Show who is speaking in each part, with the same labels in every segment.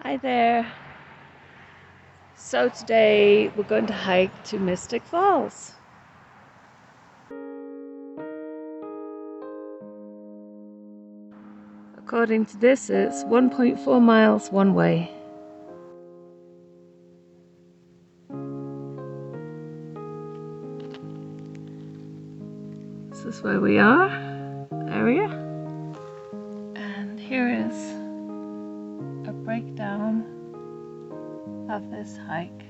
Speaker 1: Hi there. So today we're going to hike to Mystic Falls. According to this, it's 1.4 miles one way. This is where we are, the area. And here is a breakdown of this hike.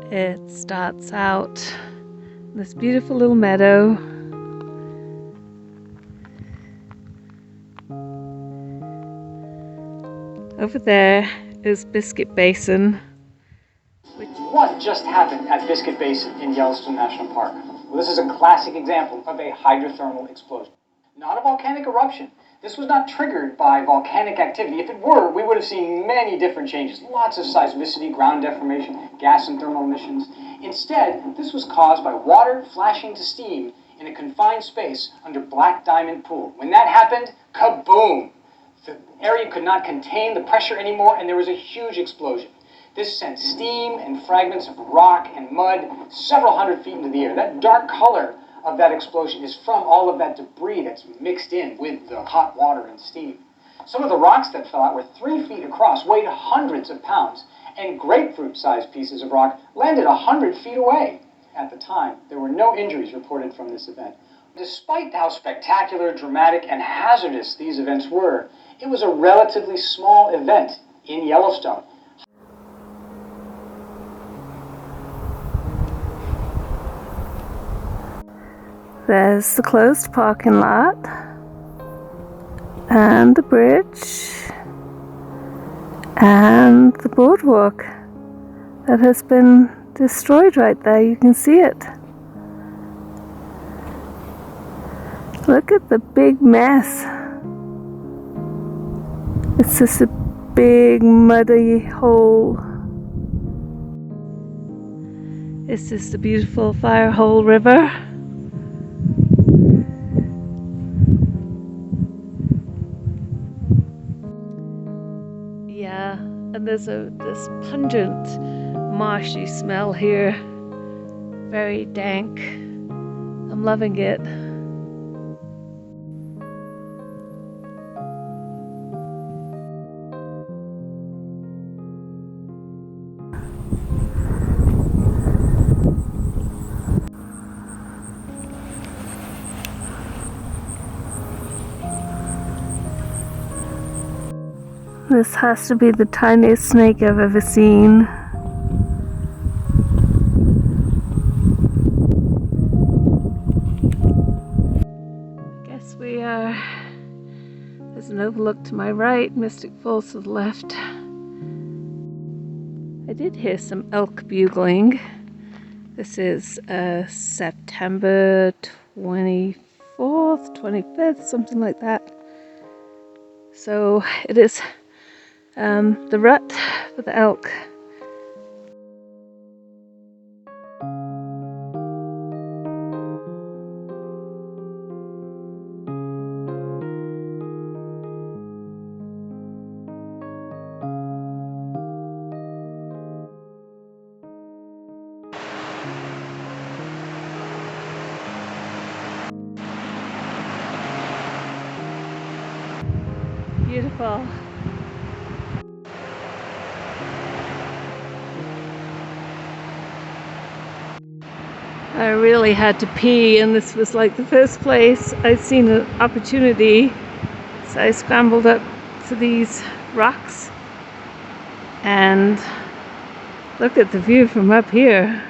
Speaker 1: It starts out in this beautiful little meadow. Over there is Biscuit Basin.
Speaker 2: What just happened at Biscuit Basin in Yellowstone National Park? Well, this is a classic example of a hydrothermal explosion. Not a volcanic eruption. This was not triggered by volcanic activity. If it were, we would have seen many different changes. Lots of seismicity, ground deformation, gas and thermal emissions. Instead, this was caused by water flashing to steam in a confined space under Black Diamond Pool. When that happened, kaboom! The area could not contain the pressure anymore, and there was a huge explosion. This sent steam and fragments of rock and mud several hundred feet into the air. That dark color of that explosion is from all of that debris that's mixed in with the hot water and steam. Some of the rocks that fell out were 3 feet across, weighed hundreds of pounds, and grapefruit-sized pieces of rock landed 100 feet away. At the time, there were no injuries reported from this event. Despite how spectacular, dramatic, and hazardous these events were, it was a relatively small event in Yellowstone.
Speaker 1: There's the closed parking lot and the bridge and the boardwalk that has been destroyed right there. You can see it. Look at the big mess. It's just a big muddy hole. It's just the beautiful Firehole River. Yeah, and there's this pungent marshy smell here. Very dank. I'm loving it. This has to be the tiniest snake I've ever seen. I guess we are... There's an overlook to my right, Mystic Falls to the left. I did hear some elk bugling. This is September 24th, 25th, something like that. So it is the rut for the elk. Beautiful. I really had to pee, and this was like the first place I'd seen an opportunity, so I scrambled up to these rocks and look at the view from up here.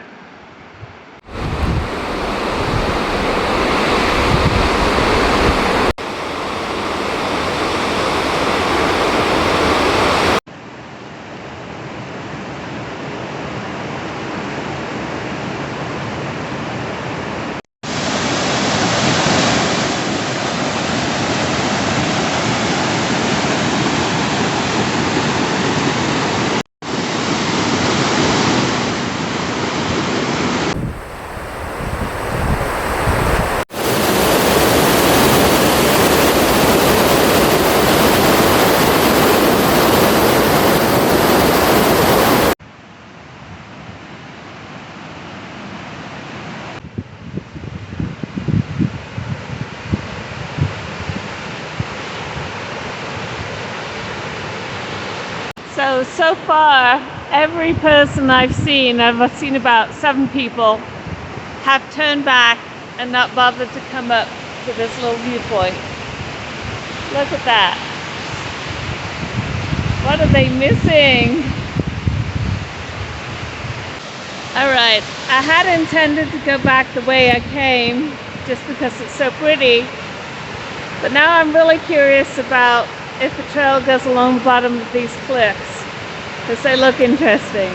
Speaker 1: So far, every person I've seen about 7 people, have turned back and not bothered to come up to this little viewpoint. Look at that. What are they missing? Alright, I had intended to go back the way I came, just because it's so pretty. But now I'm really curious about if the trail goes along the bottom of these cliffs, because they look interesting.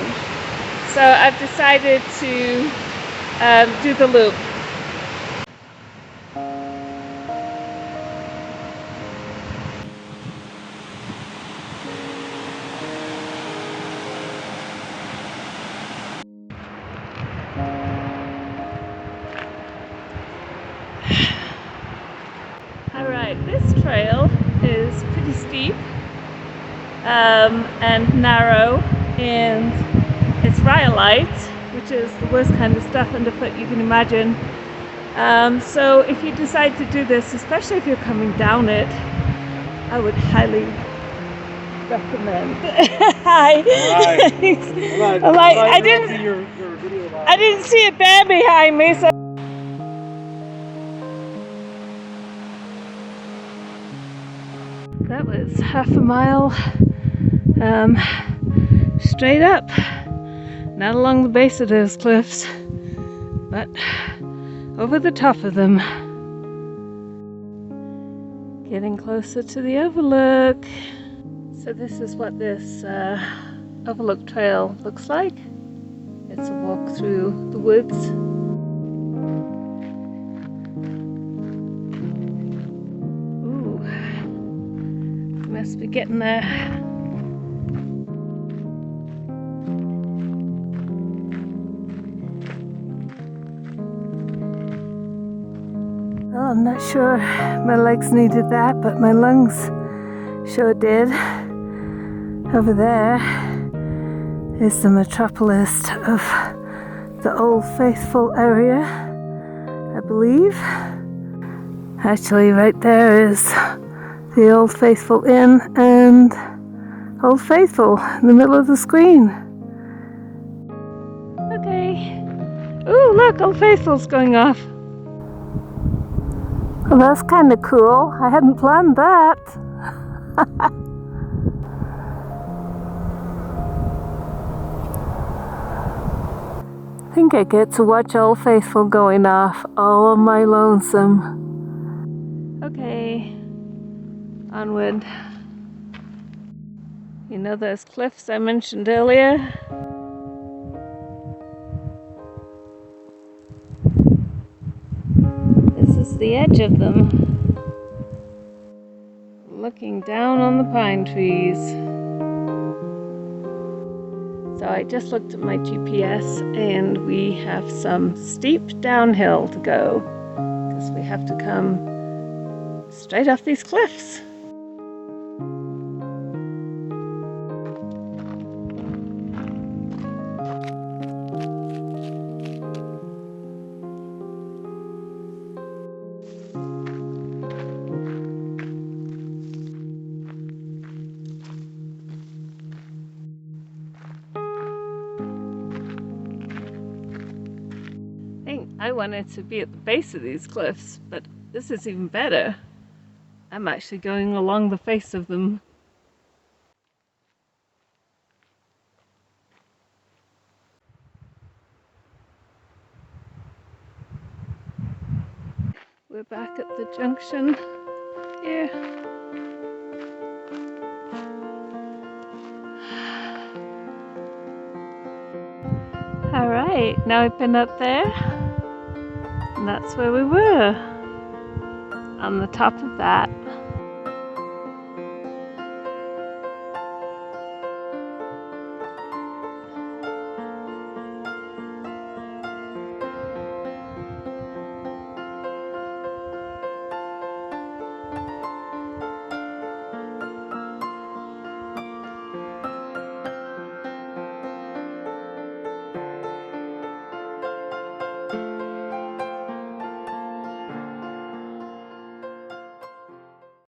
Speaker 1: So I've decided to do the loop. Alright, this trail is pretty steep and narrow, and it's rhyolite, which is the worst kind of stuff underfoot you can imagine. So if you decide to do this, especially if you're coming down it, I would highly recommend. Hi. I didn't see a bear behind me, so. That was half a mile straight up, not along the base of those cliffs, but over the top of them. Getting closer to the overlook. So this is what this overlook trail looks like. It's a walk through the woods. Ooh, must be getting there. Well, I'm not sure my legs needed that, but my lungs sure did. Over there is the metropolis of the Old Faithful area, I believe. Actually, right there is the Old Faithful Inn and Old Faithful in the middle of the screen. Okay. Ooh, look, Old Faithful's going off. Well, that's kind of cool. I hadn't planned that. I think I get to watch Old Faithful going off all on my lonesome. Okay, onward. You know those cliffs I mentioned earlier? This is the edge of them. Looking down on the pine trees. So I just looked at my GPS and we have some steep downhill to go because we have to come straight off these cliffs. I wanted to be at the base of these cliffs, but this is even better. I'm actually going along the face of them. We're back at the junction here. Alright, now we've been up there. And that's where we were, on the top of that.